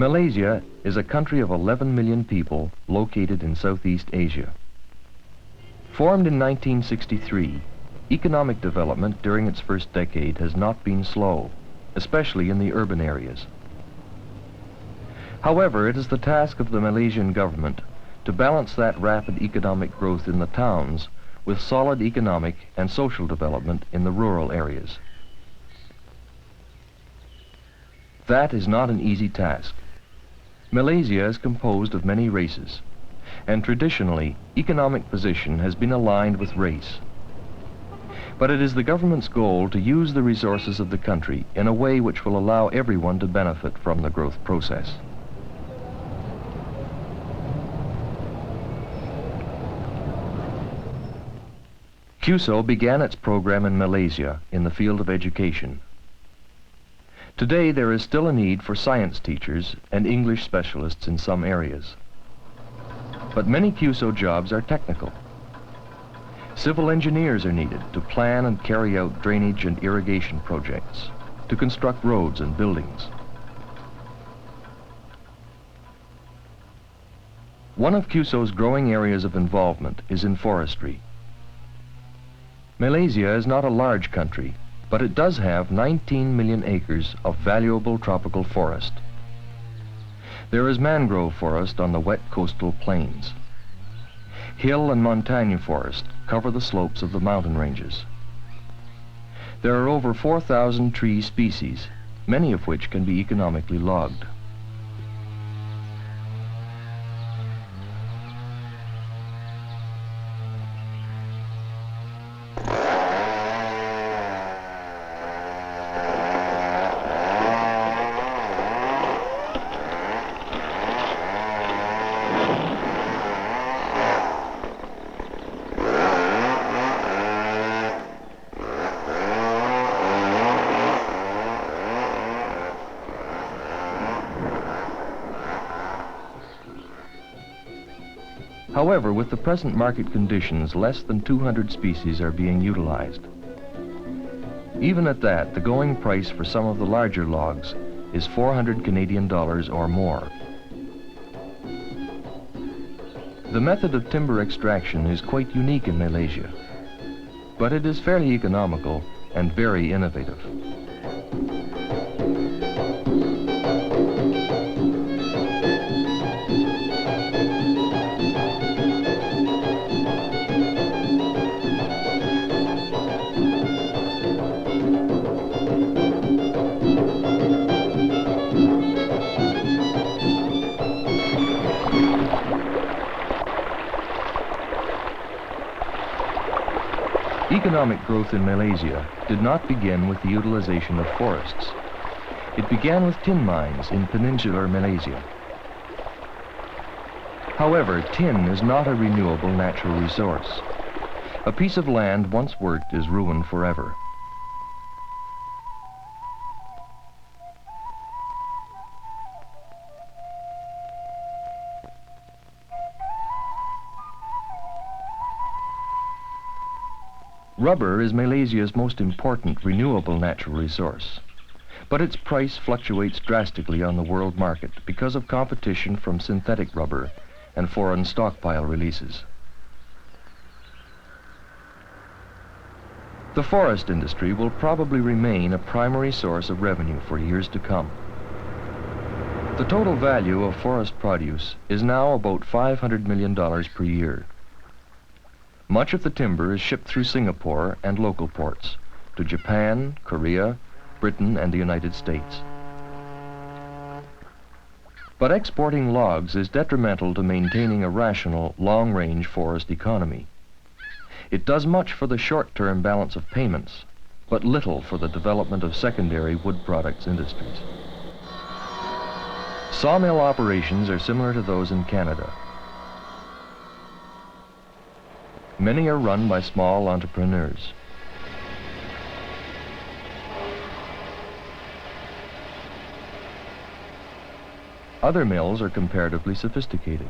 Malaysia is a country of 11 million people located in Southeast Asia. Formed in 1963, economic development during its first decade has not been slow, especially in the urban areas. However, it is the task of the Malaysian government to balance that rapid economic growth in the towns with solid economic and social development in the rural areas. That is not an easy task. Malaysia is composed of many races, and traditionally, economic position has been aligned with race. But it is the government's goal to use the resources of the country in a way which will allow everyone to benefit from the growth process. CUSO began its program in Malaysia in the field of education. Today, there is still a need for science teachers and English specialists in some areas. But many CUSO jobs are technical. Civil engineers are needed to plan and carry out drainage and irrigation projects, to construct roads and buildings. One of CUSO's growing areas of involvement is in forestry. Malaysia is not a large country, but it does have 19 million acres of valuable tropical forest. There is mangrove forest on the wet coastal plains. Hill and montagne forest cover the slopes of the mountain ranges. There are over 4,000 tree species, many of which can be economically logged. However, with the present market conditions, less than 200 species are being utilized. Even at that, the going price for some of the larger logs is 400 Canadian dollars or more. The method of timber extraction is quite unique in Malaysia, but it is fairly economical and very innovative. Economic growth in Malaysia did not begin with the utilization of forests. It began with tin mines in peninsular Malaysia. However, tin is not a renewable natural resource. A piece of land once worked is ruined forever. Rubber is Malaysia's most important renewable natural resource, but its price fluctuates drastically on the world market because of competition from synthetic rubber and foreign stockpile releases. The forest industry will probably remain a primary source of revenue for years to come. The total value of forest produce is now about $500 million per year. Much of the timber is shipped through Singapore and local ports to Japan, Korea, Britain and the United States. But exporting logs is detrimental to maintaining a rational, long-range forest economy. It does much for the short-term balance of payments, but little for the development of secondary wood products industries. Sawmill operations are similar to those in Canada. Many are run by small entrepreneurs. Other mills are comparatively sophisticated.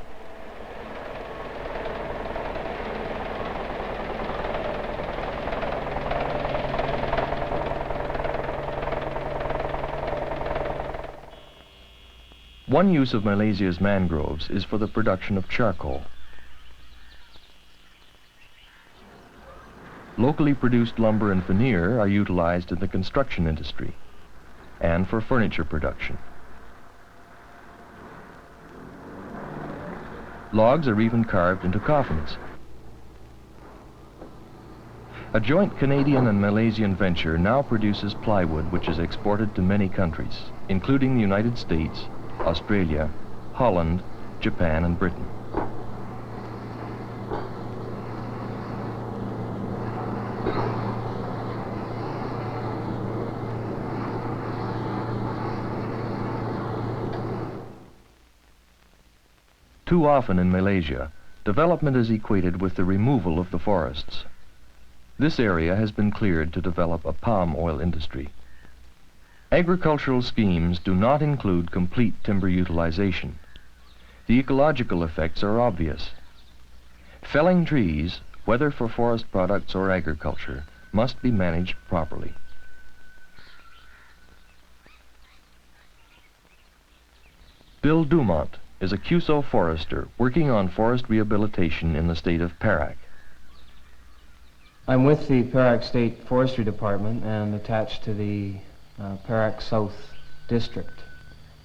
One use of Malaysia's mangroves is for the production of charcoal. Locally produced lumber and veneer are utilized in the construction industry and for furniture production. Logs are even carved into coffins. A joint Canadian and Malaysian venture now produces plywood which is exported to many countries, including the United States, Australia, Holland, Japan, and Britain. Too often in Malaysia, development is equated with the removal of the forests. This area has been cleared to develop a palm oil industry. Agricultural schemes do not include complete timber utilization. The ecological effects are obvious. Felling trees, whether for forest products or agriculture, must be managed properly. Bill Dumont is a CUSO forester working on forest rehabilitation in the state of Perak. I'm with the Perak State Forestry Department and attached to the Perak South District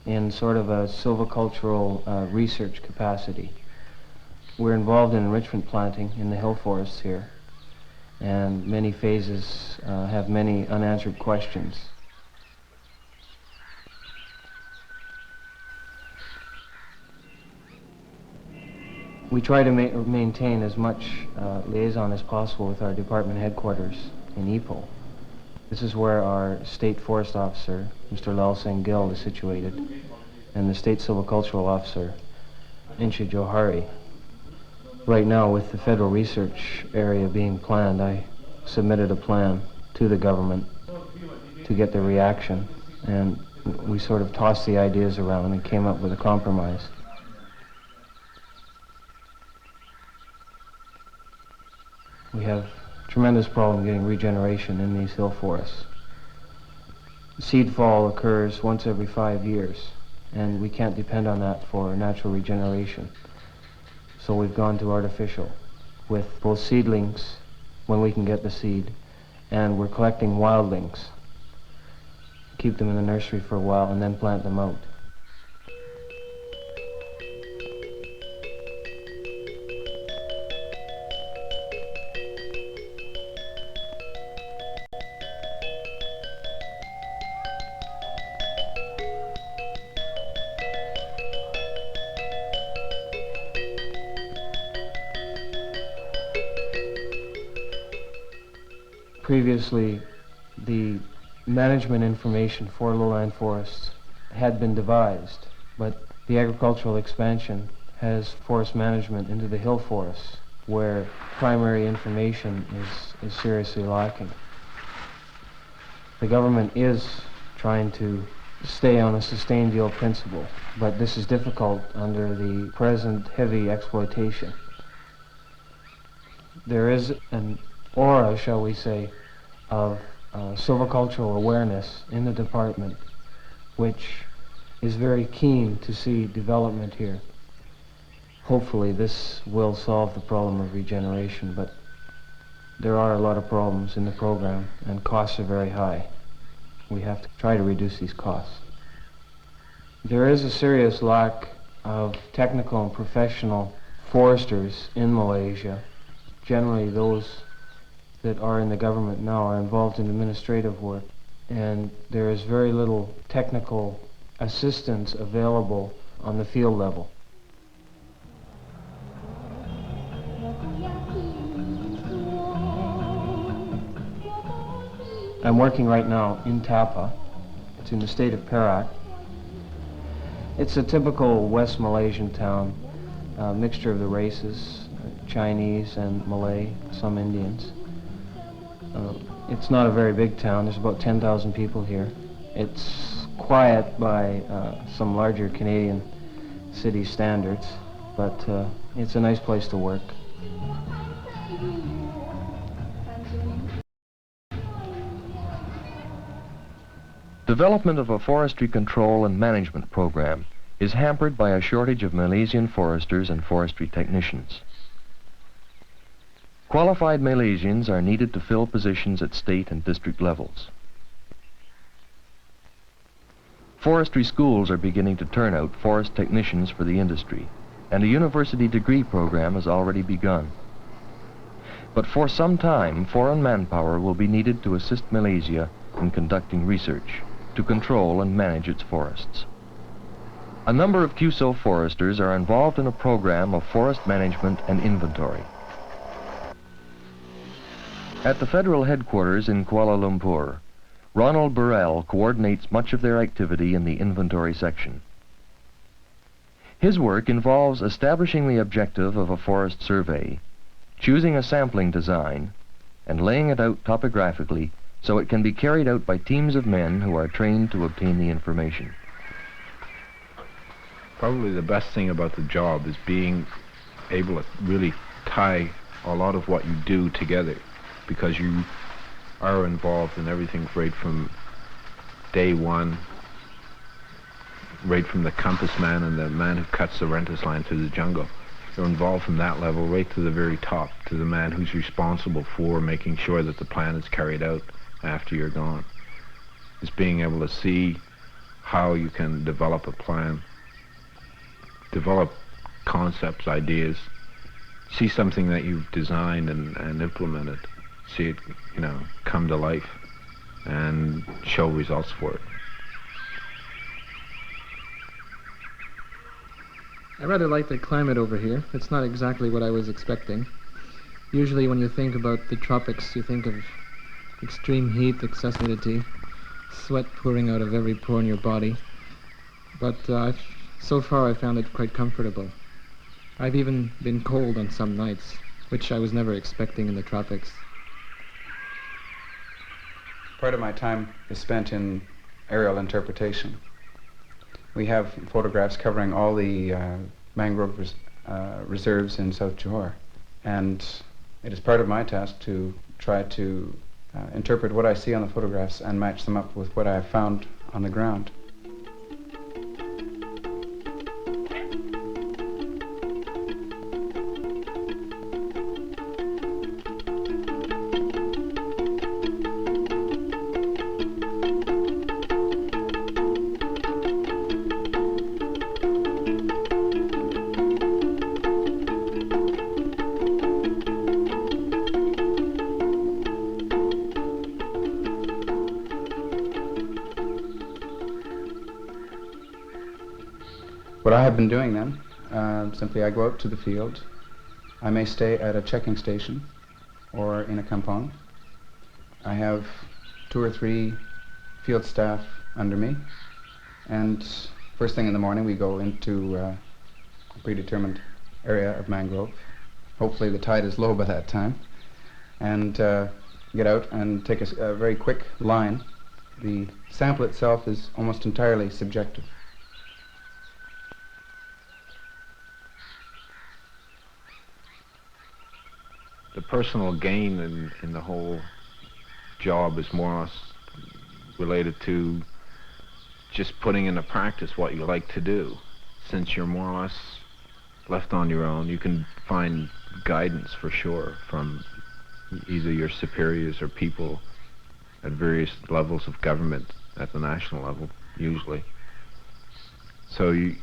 in sort of a silvicultural research capacity. We're involved in enrichment planting in the hill forests here, and many phases have many unanswered questions. We try to maintain as much liaison as possible with our department headquarters in Ipoh. This is where our State Forest Officer, Mr. Lal Singh Gill, is situated, and the State Silvicultural Officer, Insha Johari. Right now, with the federal research area being planned, I submitted a plan to the government to get their reaction, and we sort of tossed the ideas around and came up with a compromise. We have a tremendous problem getting regeneration in these hill forests. Seed fall occurs once every 5 years, and we can't depend on that for natural regeneration. So we've gone to artificial, with both seedlings, when we can get the seed, and we're collecting wildlings. Keep them in the nursery for a while and then plant them out. Previously, the management information for lowland forests had been devised, but the agricultural expansion has forest management into the hill forests, where primary information is seriously lacking. The government is trying to stay on a sustained yield principle, but this is difficult under the present heavy exploitation. There is an aura, shall we say, of silvicultural awareness in the department, which is very keen to see development here. Hopefully this will solve the problem of regeneration, but there are a lot of problems in the program and costs are very high. We have to try to reduce these costs. There is a serious lack of technical and professional foresters in Malaysia. Generally those that are in the government now are involved in administrative work. and there is very little technical assistance available on the field level. I'm working right now in Tapa. It's in the state of Perak. It's a typical West Malaysian town, a mixture of the races, Chinese and Malay, some Indians. It's not a very big town. There's about 10,000 people here. It's quiet by some larger Canadian city standards, but it's a nice place to work. Development of a forestry control and management program is hampered by a shortage of Malaysian foresters and forestry technicians. Qualified Malaysians are needed to fill positions at state and district levels. Forestry schools are beginning to turn out forest technicians for the industry, and a university degree program has already begun. But for some time, foreign manpower will be needed to assist Malaysia in conducting research, to control and manage its forests. A number of CUSO foresters are involved in a program of forest management and inventory. At the federal headquarters in Kuala Lumpur, Ronald Burrell coordinates much of their activity in the inventory section. His work involves establishing the objective of a forest survey, choosing a sampling design, and laying it out topographically so it can be carried out by teams of men who are trained to obtain the information. Probably the best thing about the job is being able to really tie a lot of what you do together, because you are involved in everything right from day one, right from the compass man and the man who cuts the rentis line through the jungle. You're involved from that level right to the very top, to the man who's responsible for making sure that the plan is carried out after you're gone. It's being able to see how you can develop a plan, develop concepts, ideas, see something that you've designed and implemented, see it, come to life and show results for it. I rather like the climate over here. It's not exactly what I was expecting. Usually when you think about the tropics, you think of extreme heat, excess humidity, sweat pouring out of every pore in your body. But so far I found it quite comfortable. I've even been cold on some nights, which I was never expecting in the tropics. Part of my time is spent in aerial interpretation. We have photographs covering all the mangrove reserves in South Johor, and it is part of my task to try to interpret what I see on the photographs and match them up with what I have found on the ground. What I have been doing then, simply I go out to the field. I may stay at a checking station or in a kampong. I have 2 or 3 field staff under me, and first thing in the morning we go into a predetermined area of mangrove. Hopefully the tide is low by that time, and get out and take a very quick line. The sample itself is almost entirely subjective. The personal gain in the whole job is more or less related to just putting into practice what you like to do. Since you're more or less left on your own, you can find guidance for sure from either your superiors or people at various levels of government at the national level, usually. So you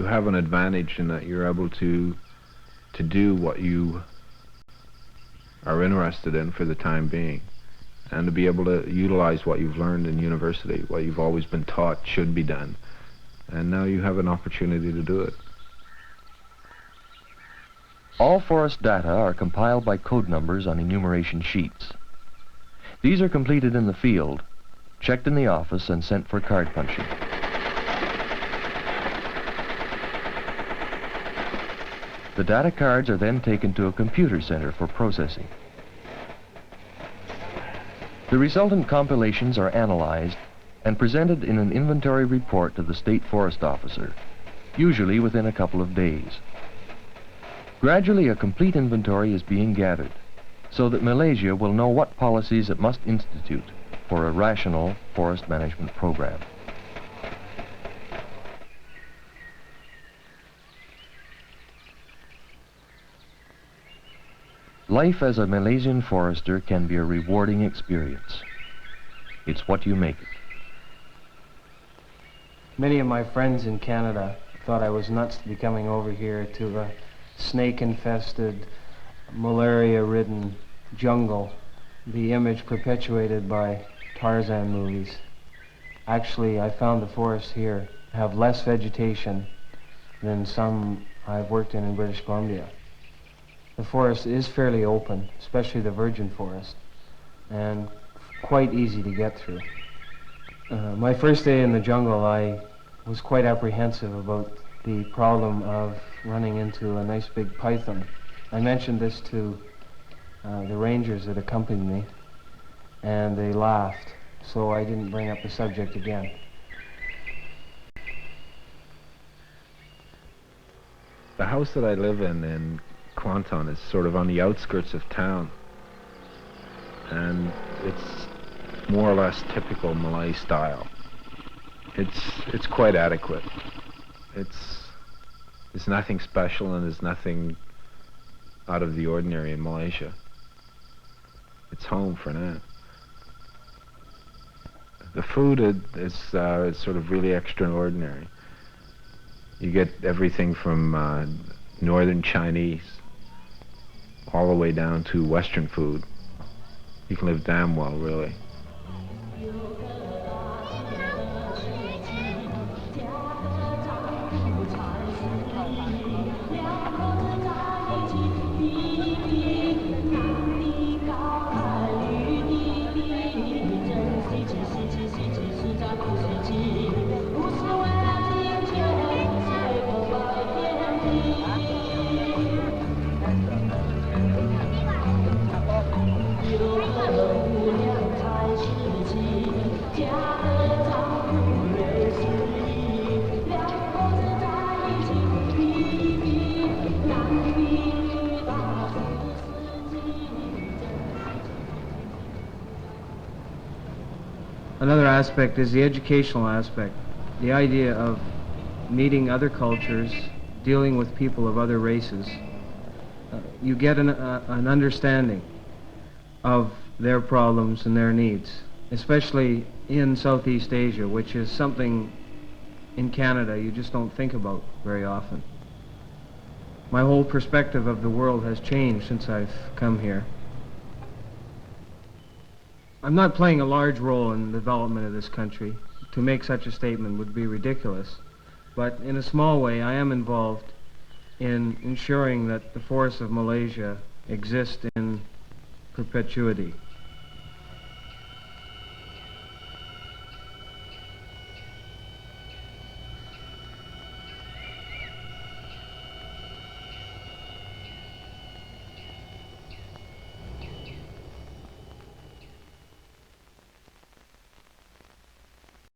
have an advantage in that you're able to do what you are interested in for the time being, and to be able to utilize what you've learned in university, what you've always been taught should be done. And now you have an opportunity to do it. All forest data are compiled by code numbers on enumeration sheets. These are completed in the field, checked in the office, and sent for card punching. The data cards are then taken to a computer center for processing. The resultant compilations are analyzed and presented in an inventory report to the State Forest Officer, usually within a couple of days. Gradually, a complete inventory is being gathered, so that Malaysia will know what policies it must institute for a rational forest management program. Life as a Malaysian forester can be a rewarding experience. It's what you make it. Many of my friends in Canada thought I was nuts to be coming over here to a snake-infested, malaria-ridden jungle, the image perpetuated by Tarzan movies. Actually, I found the forests here have less vegetation than some I've worked in British Columbia. The forest is fairly open, especially the virgin forest, and quite easy to get through. My first day in the jungle, I was quite apprehensive about the problem of running into a nice big python. I mentioned this to the rangers that accompanied me, and they laughed, so I didn't bring up the subject again. The house that I live in Kwanton is sort of on the outskirts of town, and it's more or less typical Malay style. It's quite adequate. It's nothing special, and there's nothing out of the ordinary in Malaysia. It's home for now. The food is sort of really extraordinary. You get everything from northern Chinese all the way down to Western food. You can live damn well, really. Another aspect is the educational aspect, the idea of meeting other cultures, dealing with people of other races. You get an understanding of their problems and their needs, especially in Southeast Asia, which is something in Canada you just don't think about very often. My whole perspective of the world has changed since I've come here. I'm not playing a large role in the development of this country. To make such a statement would be ridiculous. But in a small way, I am involved in ensuring that the forests of Malaysia exist in perpetuity.